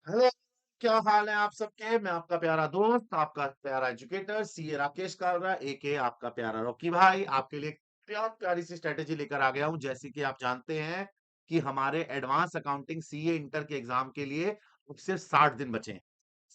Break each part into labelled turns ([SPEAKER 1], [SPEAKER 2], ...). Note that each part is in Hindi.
[SPEAKER 1] हेलो, क्या हाल है आप सबके। मैं आपका प्यारा दोस्त, आपका प्यारा एजुकेटर सीए राकेश कालरा एके आपका प्यारा रॉकी भाई आपके लिए प्यार प्यारी सी स्ट्रेटेजी लेकर आ गया हूं। जैसे कि आप जानते हैं कि हमारे एडवांस अकाउंटिंग सीए इंटर के एग्जाम के लिए अब सिर्फ 60 दिन बचे हैं।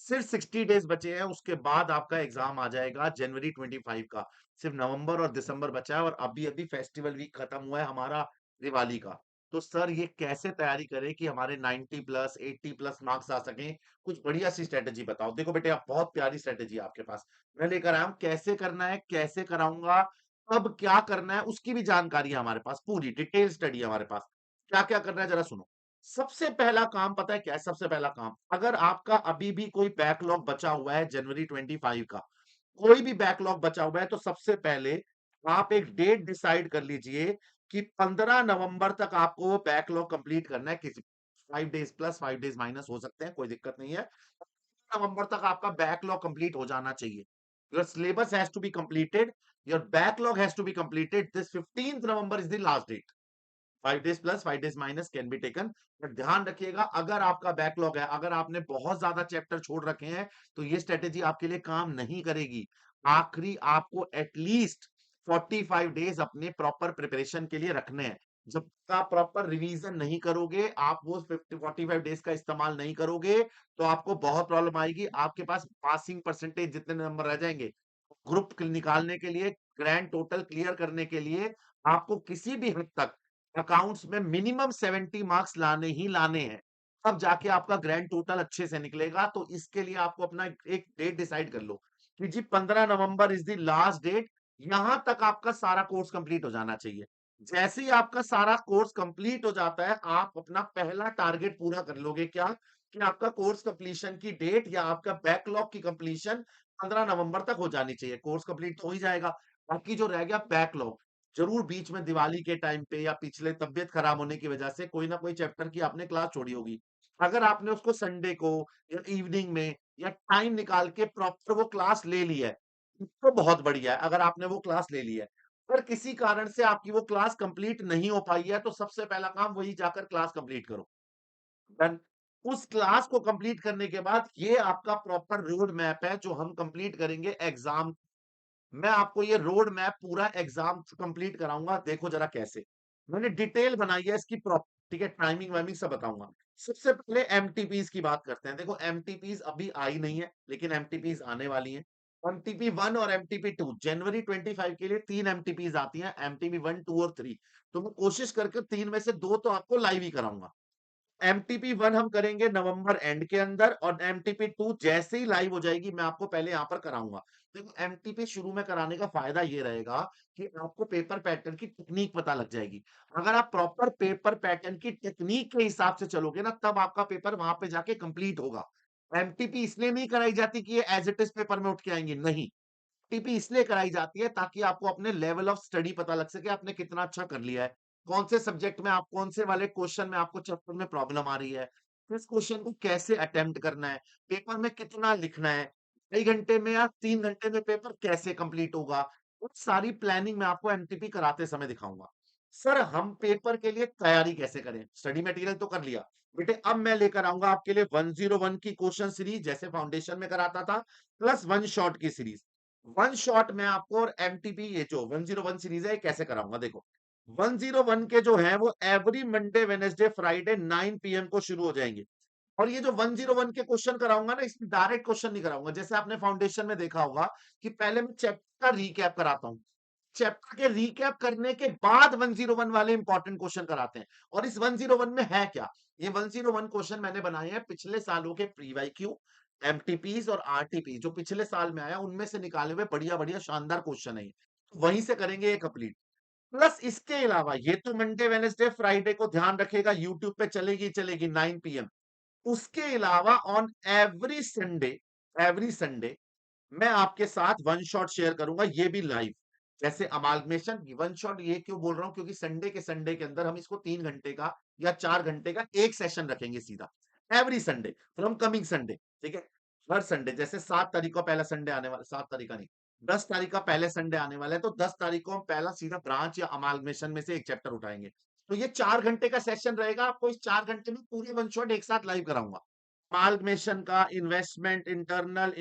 [SPEAKER 1] सिर्फ 60 डेज बचे हैं, उसके बाद आपका एग्जाम आ जाएगा जनवरी 25 का। सिर्फ नवंबर और दिसंबर बचा है और अभी अभी फेस्टिवल वीक खत्म हुआ है हमारा, दिवाली का। तो सर ये कैसे तैयारी करें कि हमारे 90 प्लस 80 प्लस मार्क्स आ सकें। कुछ बढ़िया सी स्ट्रेटेजी बताओ। देखो बेटे, आप बहुत प्यारी स्ट्रेटेजी है आपके पास, मैं लेकर आया हूं। कैसे करना है, कैसे कराऊंगा, कब क्या करना है, उसकी भी जानकारी है हमारे पास, पूरी डिटेल स्टडी है हमारे पास। क्या क्या करना है जरा सुनो। सबसे पहला काम पता है क्या है? सबसे पहला काम, अगर आपका अभी भी कोई बैकलॉग बचा हुआ है जनवरी 25 का, कोई भी बैकलॉग बचा हुआ है, तो सबसे पहले आप एक डेट डिसाइड कर लीजिए कि 15 नवंबर तक आपको वो बैकलॉग कंप्लीट करना है। किसी 5 डेज प्लस 5 डेज माइनस हो सकते हैं, कोई दिक्कत नहीं है। नवंबर तक आपका बैकलॉग कंप्लीट हो जाना चाहिए। Your syllabus has to be completed, your backlog has to be completed. This 15 November is the last date. 5 days plus 5 days minus can be taken. But ध्यान रखिएगा, अगर आपका बैकलॉग है, अगर आपने बहुत ज्यादा चैप्टर छोड़ रखे हैं, तो ये स्ट्रेटेजी आपके लिए काम नहीं करेगी। आखिरी आपको एटलीस्ट 45 डेज अपने प्रॉपर प्रिपरेशन के लिए रखने हैं। जब तक आप प्रॉपर रिवीजन नहीं करोगे, आप वो 45 डेज का इस्तेमाल नहीं करोगे, तो आपको बहुत प्रॉब्लम आएगी। आपके पास पासिंग परसेंटेज जितने नंबर रह जाएंगे, ग्रुप निकालने के लिए, ग्रैंड टोटल क्लियर करने के लिए, आपको किसी भी हद तक अकाउंट्स में मिनिमम 70 मार्क्स लाने ही लाने हैं। तब जाके आपका ग्रैंड टोटल अच्छे से निकलेगा। तो इसके लिए आपको अपना एक डेट डिसाइड कर लो कि जी 15 November is the last date. यहां तक आपका सारा कोर्स कंप्लीट हो जाना चाहिए। जैसे ही आपका सारा कोर्स कंप्लीट हो जाता है, आप अपना पहला टारगेट पूरा कर लोगे। क्या? कि आपका कोर्स कंप्लीशन की डेट या आपका बैकलॉग की कंप्लीशन 15 नवंबर तक हो जानी चाहिए। कोर्स कंप्लीट तो हो ही जाएगा, बाकी जो रह गया बैकलॉग, जरूर बीच में दिवाली के टाइम पे या पिछले तबियत खराब होने की वजह से कोई ना कोई चैप्टर की आपने क्लास छोड़ी होगी। अगर आपने उसको संडे को या इवनिंग में या टाइम निकाल के प्रॉपर वो क्लास ले ली है, तो बहुत बढ़िया है। अगर आपने वो क्लास ले ली है, अगर किसी कारण से आपकी वो क्लास कंप्लीट नहीं हो पाई है, तो सबसे पहला काम वही जाकर क्लास कंप्लीट करो। डन। उस क्लास को कंप्लीट करने के बाद ये आपका प्रॉपर रोड मैप है जो हम कंप्लीट करेंगे एग्जाम। मैं आपको ये रोड मैप पूरा एग्जाम कंप्लीट कराऊंगा। देखो जरा कैसे मैंने डिटेल बनाई है इसकी प्रॉपर। ठीक है, टाइमिंग वाइमिंग सब बताऊंगा। सबसे पहले एमटीपीज की बात करते हैं। देखो एमटीपीज अभी आई नहीं है, लेकिन एमटीपीज आने वाली हैं। एमटीपी 1 और एमटीपी 2 जनवरी 25 के लिए 3 एमटीपीज आती हैं, एमटीपी 1 2 और 3। तो मैं कोशिश करके 3 में से 2 तो आपको लाइव ही कराऊंगा। एमटीपी 1 हम करेंगे नवंबर एंड के अंदर, और एमटीपी 2 जैसे ही लाइव हो जाएगी मैं आपको पहले यहां पर कराऊंगा। देखो एमटीपी शुरू में कराने का फायदा ये रहेगा कि आपको पेपर पैटर्न की टेक्निक पता लग जाएगी। अगर आप प्रॉपर पेपर पैटर्न की टेक्निक के हिसाब से चलोगे ना, तब आपका पेपर वहां पे जाके कंप्लीट होगा। एमटीपी इसलिए नहीं कराई जाती कि ये एज इट इज पेपर में उठ के आएंगे, नहीं। टीपी इसलिए कराई जाती है ताकि आपको अपने लेवल ऑफ स्टडी पता लग सके, आपने कितना अच्छा कर लिया है। कौन से सब्जेक्ट में आप, कौन से वाले क्वेश्चन में आपको चैप्टर में प्रॉब्लम आ रही है, किस क्वेश्चन को कैसे अटेम्प्ट करना है, पेपर में कितना लिखना है, 2 घंटे में या 3 घंटे में पेपर कैसे कंप्लीट होगा। वो सारी प्लानिंग मैं आपको एमटीपी कराते समय दिखाऊंगा। सर हम पेपर के लिए तैयारी कैसे करें? स्टडी मटेरियल तो कर लिया बेटे, अब मैं लेकर आऊंगा आपके लिए 101 की क्वेश्चन सीरीज, जैसे फाउंडेशन में कराता था, प्लस वन शॉट की सीरीज। वन शॉट में आपको, और एमटीपी ये जो 101 सीरीज है, ये कैसे कराऊंगा देखो। 101 के जो है वो every Monday Wednesday Friday 9 PM को शुरू हो जाएंगे। और ये जो 101 के क्वेश्चन कराऊंगा ना, इसमें डायरेक्ट क्वेश्चन नहीं कराऊंगा। जैसे आपने फाउंडेशन में देखा होगा कि पहले मैं चैप्टर का रीकैप कराता हूँ, चैप्टर के रीकैप करने के बाद 101 वाले इंपॉर्टेंट क्वेश्चन कराते हैं। और इस 101 में है क्या? ये 101 क्वेश्चन मैंने बनाए हैं पिछले सालों के प्री वाईक्यू, एमटीपीज और आरटीपी, जो पिछले साल में आया उनमें से निकाले हुए बढ़िया बढ़िया शानदार क्वेश्चन है ये। तो वहीं से करेंगे ये कंप्लीट। प्लस इसके अलावा ये तो मंडे वेनेसडे फ्राइडे को ध्यान रखेगा, यूट्यूब पे चलेगी चलेगी 9 PM। उसके अलावा ऑन एवरी संडे मैं आपके साथ वन शॉट शेयर करूंगा, ये भी लाइव। जैसे अमालगमेशन वन शॉट, ये क्यों बोल रहा हूं? क्योंकि संडे के अंदर हम इसको 3 घंटे का या 4 घंटे का एक सेशन रखेंगे सीधा, every Sunday from coming Sunday. ठीक है, हर संडे, जैसे 7 तारीख को पहला संडे आने वाला, 7 तारीख का नहीं, 10 तारीख का पहले संडे आने वाला है, तो 10 तारीख को हम पहला सीधा ब्रांच या अमालगमेशन में से एक चैप्टर उठाएंगे। तो ये 4 घंटे का सेशन रहेगा, आपको इस 4 घंटे में पूरी वन शॉट एक साथ लाइव कराऊंगा। अमाल्गमेशन का investment internal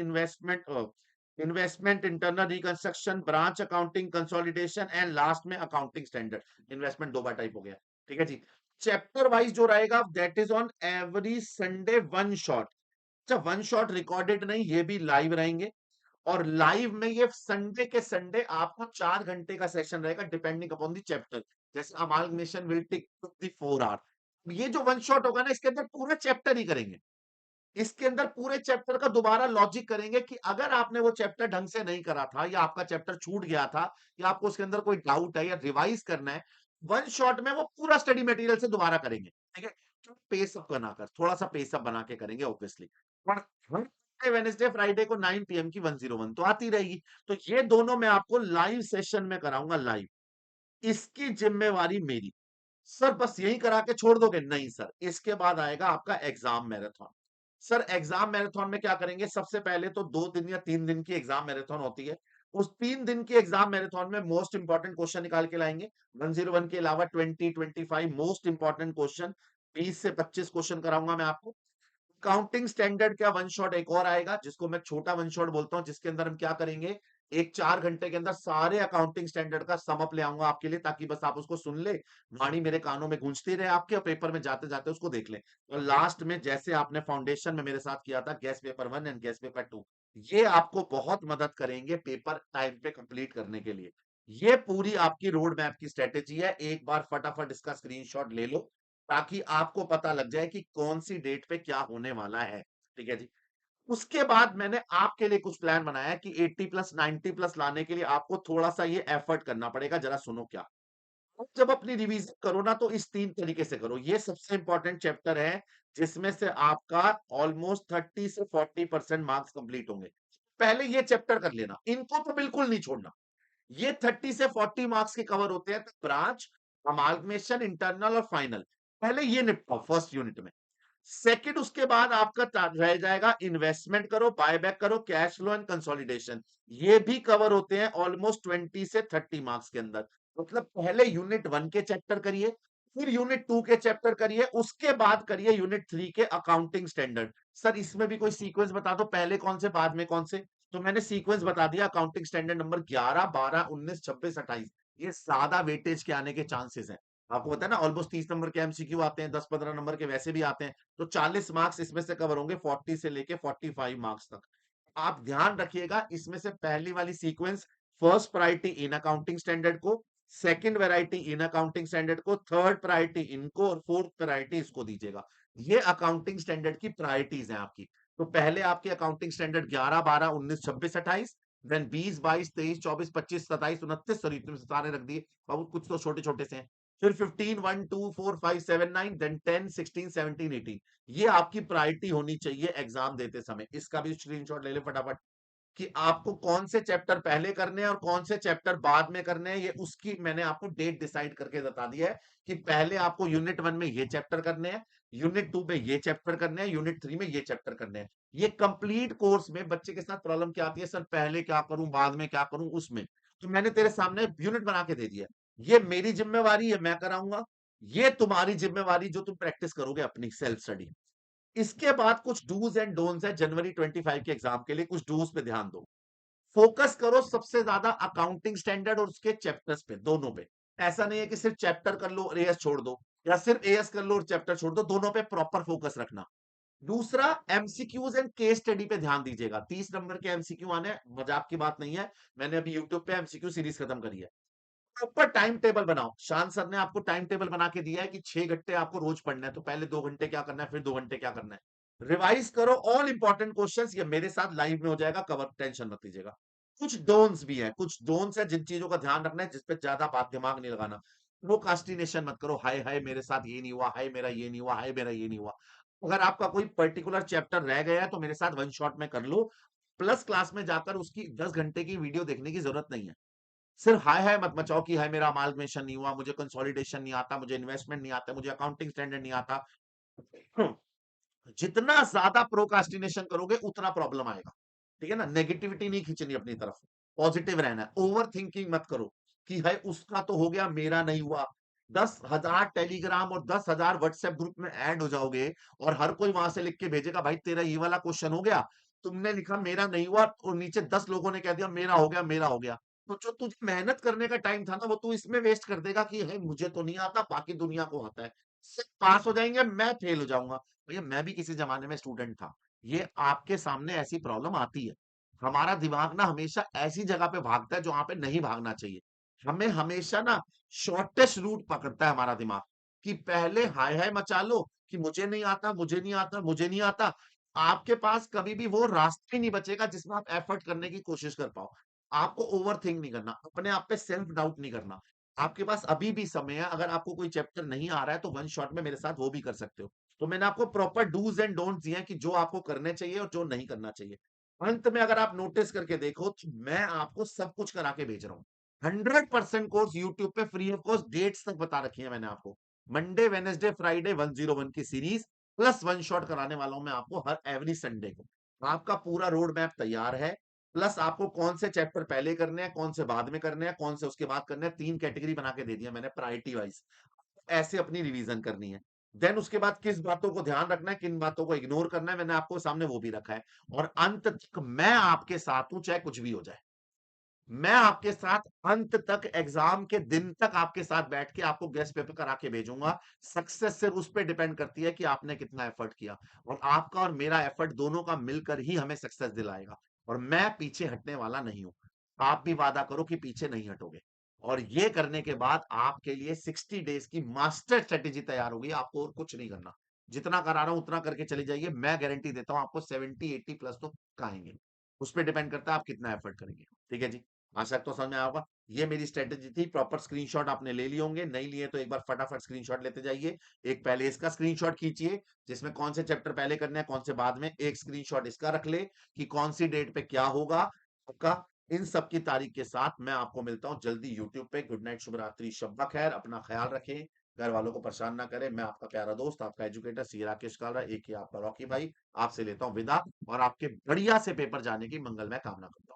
[SPEAKER 1] reconstruction, branch accounting, consolidation and last में अकाउंटिंग स्टैंडर्ड। इन्वेस्टमेंट दो बार टाइप हो गया, ठीक है जी। चैप्टर वाइज जो रहेगा that is on every Sunday one shot. अच्छा, वन शॉट रिकॉर्डेड नहीं, ये भी लाइव रहेंगे। और लाइव में ये संडे के संडे आपको 4 घंटे का सेशन रहेगा डिपेंडिंग अपॉन दी चैप्टर। जैसे अमाल्गमेशन विल टेक 4 आवर। ये जो वन शॉट होगा ना, इसके अंदर पूरा चैप्टर ही करेंगे। इसके अंदर पूरे चैप्टर का दोबारा लॉजिक करेंगे कि अगर आपने वो चैप्टर ढंग से नहीं करा था, या आपका चैप्टर छूट गया था, या आपको उसके अंदर कोई डाउट है या रिवाइज करना है, वन शॉट में वो पूरा स्टडी मटेरियल से दोबारा करेंगे, ठीक है। पेस अप बनाकर, थोड़ा सा पेस अप बना के करेंगे ऑब्वियसली। और वेनेसडे फ्राइडे को 9 PM की 101 तो आती रहेगी। तो ये दोनों मैं आपको लाइव सेशन में कराऊंगा, लाइव। इसकी जिम्मेवारी मेरी। सर बस यही करा के छोड़ दोगे? नहीं सर, इसके बाद आएगा आपका exam marathon. Sir exam marathon में क्या करेंगे? सबसे पहले तो 2 दिन या 3 दिन की एग्जाम मैराथन होती है। उस 3 दिन की एग्जाम मैराथन में मोस्ट इंपॉर्टेंट क्वेश्चन निकाल के लाएंगे। 101 के अलावा 20-25 मोस्ट इंपॉर्टेंट क्वेश्चन, 20 से 25 क्वेश्चन कराऊंगा मैं आपको। काउंटिंग स्टैंडर्ड का वन शॉट एक और आएगा, जिसको मैं छोटा वन शॉट बोलता हूं, जिसके अंदर हम क्या करेंगे, एक 4 घंटे के अंदर सारे अकाउंटिंग स्टैंडर्ड का सम अप ले आऊंगा आपके लिए, ताकि बस आप उसको सुन ले, वाणी मेरे कानों में गूंजती रहे आपके, और पेपर में जाते जाते उसको देख लें। और लास्ट में जैसे आपने फाउंडेशन में मेरे साथ किया था, gas paper 1 and gas paper 2, ये आपको बहुत मदद करेंगे पेपर टाइम पे कंप्लीट करने के लिए। ये पूरी आपकी रोड मैप की स्ट्रेटेजी है। एक बार फटाफट इसका स्क्रीनशॉट ले लो, ताकि आपको पता लग जाए कि कौन सी डेट पे क्या होने वाला है, ठीक है जी। उसके बाद मैंने आपके लिए कुछ प्लान बनाया है कि 80 प्लस 90 प्लस लाने के लिए आपको थोड़ा सा ये एफर्ट करना पड़ेगा। जरा सुनो क्या। आप जब अपनी रिवीजन करो ना, तो इस 3 तरीके से करो। ये सबसे इंपॉर्टेंट चैप्टर है, जिसमें से आपका ऑलमोस्ट 30 से 40% मार्क्स कंप्लीट होंगे। पहले ये चैप्टर कर लेना, इनको तो बिल्कुल नहीं छोड़ना। ये 30 से 40 मार्क्स के कवर होते हैं, तो ब्रांच, अमाल्गमेशन, इंटरनल और फाइनल, पहले ये निपटाओ फर्स्ट यूनिट में। सेकंड, उसके बाद आपका रह जाएगा इन्वेस्टमेंट करो, बायबैक करो, कैश फ्लो एंड कंसोलिडेशन। ये भी कवर होते हैं ऑलमोस्ट 20 से 30 मार्क्स के अंदर। मतलब पहले यूनिट 1 के चैप्टर करिए, फिर यूनिट 2 के चैप्टर करिए, उसके बाद करिए यूनिट 3 के अकाउंटिंग स्टैंडर्ड। सर इसमें भी कोई सीक्वेंस बता दो, पहले कौन से बाद में कौन से। तो मैंने सीक्वेंस बता दिया, अकाउंटिंग स्टैंडर्ड नंबर 11, 12, 19, 26, 28। ये ज्यादा वेटेज के आने के चांसेस हैं। आपको पता है ना, ऑलमोस्ट 30 नंबर के एमसीक्यू आते हैं, 10-15 नंबर के वैसे भी आते हैं। तो 40 मार्क्स इसमें से कवर होंगे, 40 से लेके 45 मार्क्स तक। आप ध्यान रखिएगा, इसमें से पहली वाली sequence, first priority in accounting standard को, second variety in accounting standard को, थर्ड प्रायोरिटी इनको, और फोर्थ प्रायोरिटी इसको दीजिएगा। ये अकाउंटिंग स्टैंडर्ड की प्रायोरिटीज हैं आपकी। तो पहले आपके अकाउंटिंग स्टैंडर्ड 11, 12, 19, 26, 28, देन 20, 22, 23, 24, 25, 27, 29, सॉरी इतने सारे रख दिए बाबू, कुछ तो छोटे छोटे से हैं। फिर 15, 1, 2, 4, 5, 7, 9, देन 10, 16, 17, 18। ये आपकी प्रायोरिटी होनी चाहिए एग्जाम देते समय। इसका भी स्क्रीनशॉट ले ले फटाफट, कि आपको कौन से चैप्टर पहले करने हैं और कौन से चैप्टर बाद में करने हैं। ये उसकी मैंने आपको डेट डिसाइड करके बता दी है, कि पहले आपको यूनिट 1 में ये चैप्टर करने हैं, यूनिट 2 में ये चैप्टर करने हैं, यूनिट 3 में ये चैप्टर करने हैं। ये कंप्लीट कोर्स में बच्चे के साथ प्रॉब्लम क्या आती है, सर पहले क्या करूं बाद में क्या करूं, उसमें तो मैंने तेरे सामने यूनिट बना के दे दिया। ये मेरी जिम्मेवारी है, मैं कराऊंगा। ये तुम्हारी जिम्मेवारी जो तुम प्रैक्टिस करोगे अपनी सेल्फ स्टडी। इसके बाद कुछ डूज एंड डोंट्स है जनवरी 25 के एग्जाम के लिए, कुछ डूज पे ध्यान दो। फोकस करो सबसे ज्यादा अकाउंटिंग स्टैंडर्ड और उसके चैप्टर्स पे, दोनों पे। ऐसा नहीं है कि सिर्फ चैप्टर कर लो और एएस छोड़ दो, या सिर्फ एएस कर लो और चैप्टर छोड़ दो, दोनों पे प्रॉपर फोकस रखना। दूसरा, एमसीक्यूज एंड केस स्टडी पे ध्यान दीजिएगा। 30 नंबर के एमसीक्यू आने, मजाक की बात नहीं है। मैंने अभी यूट्यूब पे एमसीक्यू सीरीज खत्म करी है। प्रॉपर टाइम टेबल बनाओ। शांत सर ने आपको टाइम टेबल बना के दिया है कि 6 घंटे आपको रोज पढ़ना है, तो पहले 2 घंटे क्या करना है, फिर 2 घंटे क्या करना है। रिवाइज करो ऑल इंपॉर्टेंट क्वेश्चंस, ये मेरे साथ लाइव में हो जाएगा कवर, टेंशन मत लीजिएगा। कुछ डोन्स भी है, कुछ डोन्स है जिन चीजों का ध्यान रखना है, जिसपे ज्यादा बात दिमाग नहीं लगाना। प्रोकास्टिनेशन मत करो, हाय हाय मेरे साथ ये नहीं हुआ, हाय मेरा ये नहीं हुआ, हाय मेरा ये नहीं हुआ। अगर आपका कोई पर्टिकुलर चैप्टर रह गया है, तो मेरे साथ वन शॉट में कर लो। प्लस क्लास में जाकर उसकी 10 घंटे की वीडियो देखने की जरूरत नहीं है। सिर्फ हाय हाय मत मचाओ कि हाय मेरा अमाल्गमेशन नहीं हुआ, मुझे कंसोलिडेशन नहीं आता, मुझे इन्वेस्टमेंट नहीं आता, मुझे अकाउंटिंग स्टैंडर्ड नहीं आता। जितना ज्यादा प्रोकास्टिनेशन करोगे उतना प्रॉब्लम आएगा, ठीक है ना। नेगेटिविटी नहीं खींचनी अपनी तरफ, पॉजिटिव रहना है। ओवर थिंकिंग मत करो कि भाई उसका तो हो गया मेरा नहीं हुआ, 10,000 टेलीग्राम और 10,000 व्हाट्सएप ग्रुप में ऐड हो जाओगे और हर कोई वहां से लिख के भेजेगा, भाई तेरा ये वाला क्वेश्चन हो गया, तुमने लिखा मेरा नहीं हुआ और नीचे 10 लोगों ने कह दिया मेरा हो गया, मेरा हो गया। तो जो तुझे मेहनत करने का टाइम था ना, वो तू इसमें वेस्ट कर देगा कि है मुझे तो नहीं आता, बाकी दुनिया को आता है। सब पास हो जाएंगे, मैं फेल हो जाऊंगा। भैया मैं भी किसी जमाने में स्टूडेंट था। ये आपके सामने ऐसी प्रॉब्लम आती है। हमारा दिमाग ना हमेशा ऐसी जगह पे भागता है जहां पे नहीं भागना चाहिए। हमें हमेशा ना शॉर्टेस्ट रूट पकड़ता है हमारा दिमाग, कि पहले हाय हाय मचा लो कि मुझे नहीं आता, मुझे नहीं आता, मुझे नहीं आता। आपके पास कभी भी वो रास्ता ही नहीं बचेगा जिसमें आप एफर्ट करने की कोशिश कर पाओ। आपको ओवरथिंक नहीं करना, अपने आप पे सेल्फ डाउट नहीं करना। आपके पास अभी भी समय है, अगर आपको कोई चैप्टर नहीं आ रहा है तो वन शॉट में मेरे साथ वो भी कर सकते हो। तो मैंने आपको प्रॉपर डूज एंड डोंट्स दिए हैं कि जो आपको करने चाहिए और जो नहीं करना चाहिए। अंत में अगर आप नोटिस करके देखो तो मैं आपको सब कुछ करा के भेज रहा हूँ। 100% कोर्स यूट्यूब पे फ्री ऑफ कॉस्ट, डेट्स तक बता रखी है मैंने आपको। मंडे, वेडनेसडे, फ्राइडे 101 की सीरीज प्लस वन शॉट कराने वाला हूं मैं आपको हर एवरी संडे को। आपका पूरा रोड मैप तैयार है। प्लस आपको कौन से चैप्टर पहले करने हैं, कौन से बाद में करने हैं, कौन से उसके बाद करने हैं, 3 कैटेगरी बना के दे दिया मैंने प्रायोरिटी वाइज। ऐसे अपनी रिवीजन करनी है। देन उसके बाद किस बातों को ध्यान रखना है, किन बातों को इग्नोर करना है, मैंने आपको सामने वो भी रखा है। और अंत तक मैं आपके साथ हूं, चाहे कुछ भी हो जाए। मैं आपके साथ अंत तक, एग्जाम के दिन तक आपके साथ बैठ के आपको गेस्ट पेपर करा के भेजूंगा। सक्सेस सिर्फ उस पर डिपेंड करती है कि आपने कितना एफर्ट किया, और आपका और मेरा एफर्ट दोनों का मिलकर ही हमें सक्सेस दिलाएगा। और मैं पीछे हटने वाला नहीं हूं। आप भी वादा करो कि पीछे नहीं हटोगे। और ये करने के बाद आपके लिए 60 डेज की मास्टर स्ट्रेटेजी तैयार होगी, आपको और कुछ नहीं करना। जितना करा रहा हूं उतना करके चली जाइए, मैं गारंटी देता हूं आपको 70-80 प्लस तो आएंगे। उस पर डिपेंड करता है आप कितना एफर्ट करेंगे। ठीक है जी। आशा तो समझ में आया होगा। ये मेरी स्ट्रेटेजी थी। प्रॉपर स्क्रीनशॉट आपने ले लिए होंगे, नहीं लिए तो एक बार फटाफट स्क्रीनशॉट लेते जाइए। एक पहले इसका स्क्रीनशॉट खींचिए जिसमें कौन से चैप्टर पहले करने हैं, कौन से बाद में। एक स्क्रीनशॉट इसका रख ले कि कौन सी डेट पे क्या होगा आपका। इन सब की तारीख के साथ मैं आपको मिलता हूं जल्दी यूट्यूब पे। गुड नाइट, शुभ रात्रि, शब्बा खैर, अपना ख्याल रखें, घर वालों को परेशान ना करें। मैं आपका प्यारा दोस्त, आपका एजुकेटर सी राकेश कालरा, एक ही आपका रॉकी भाई, आपसे लेता हूं विदा और आपके बढ़िया से पेपर जाने की मंगलमय कामना करता हूं।